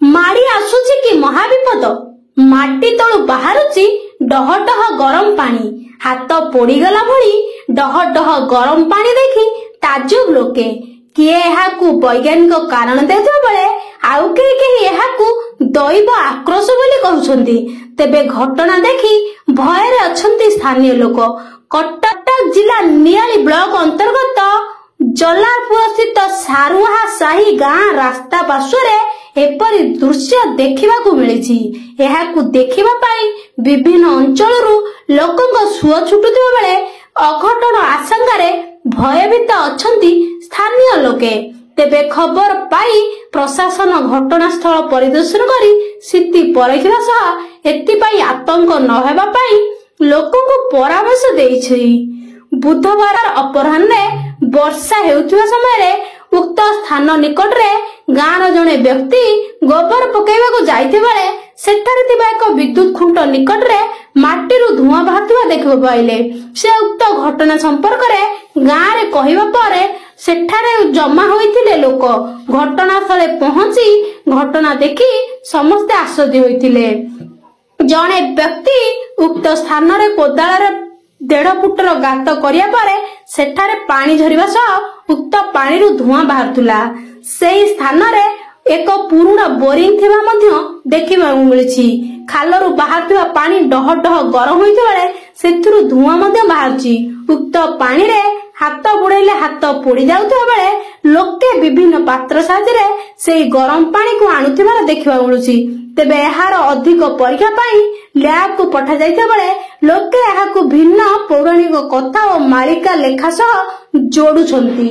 माड़ी आसुची कि महाविपद माटी तलु बाहरुची डह डह गरम पानी हाथ पोड़ीगला भली डह डह गरम पानी देखी ताजुब लोके किए एहाकू वैज्ञानिक कारण देथिबा बेले आउ केही एहाकू दैव आक्रोश बोली कहउछंती। तेबे घटना देखी भୟରେ अछंती स्थानीय लोक। कटक जिला नियाली ब्लॉक अंतर्गत जलापुर स्थित सारुहा साही गाँ रास्ता पार्श्वरे एपरी दृश्य देखिबाकू मिलिछि। एहाकू देखिबा पाई विभिन्न अंचलरू लोकंक सुଅ छुटुथिबा बेले अघटन आशंकारे भयभीत अछंती स्थानीय लोके। तेबे खबर पाई प्रशासन घटनास्थल परिदर्शन करी स्थिति परखिबा सह एतिपाई आतंक न हेबा पाई लोकंकु परामर्श देइछि। बुधवार अपराह्ने वर्षा हेउथिबा समय उक्त स्थान निकट रे गाँर जने व्यक्ति गोबर पकेइबाकू जाइथिबा बेले सेठारे थिबा एक विद्युत खुंट निकट रे माटीरू धुआं बाहरथिबा देखिबा पाइले। से उक्त घटना संपर्क रे गाँ रे कहिबा परे सेठारे जमा होइथिले लोक घटनास्थले पहुंची घटना देखि समस्ते आश्चर्य होइथिले। जने व्यक्ति उक्त स्थान रे कोदाଳରେ 1.5 फुटर गात करिया परे सेठारे पानी झरिबा सह उक्त पानीरू धुआं बाहरथुला। सेही स्थान रे एक पुरुणा बोरिंग थिबा मध्य देखिबा मिलिछि। खालरू बाहरथुवा पानी डह डह गरम होइथिबा बेले सेथुरू धुआं मध्य बाहरछि। उक्त पानी रे हाथ बुड़ेले हाथ पोड़ी जाउथिबा बेले लोके विभिन्न पात्र साहाय्य सेही गरम पानी को आनुथिबार देखिबा मिलुछि। तेबे एहार अधिक परीक्षा पाई लैब को पठा जाइता बेले लोके एहाकू भिन्न पौराणिक कथा और मालिका लेखा सह जोडुछंती।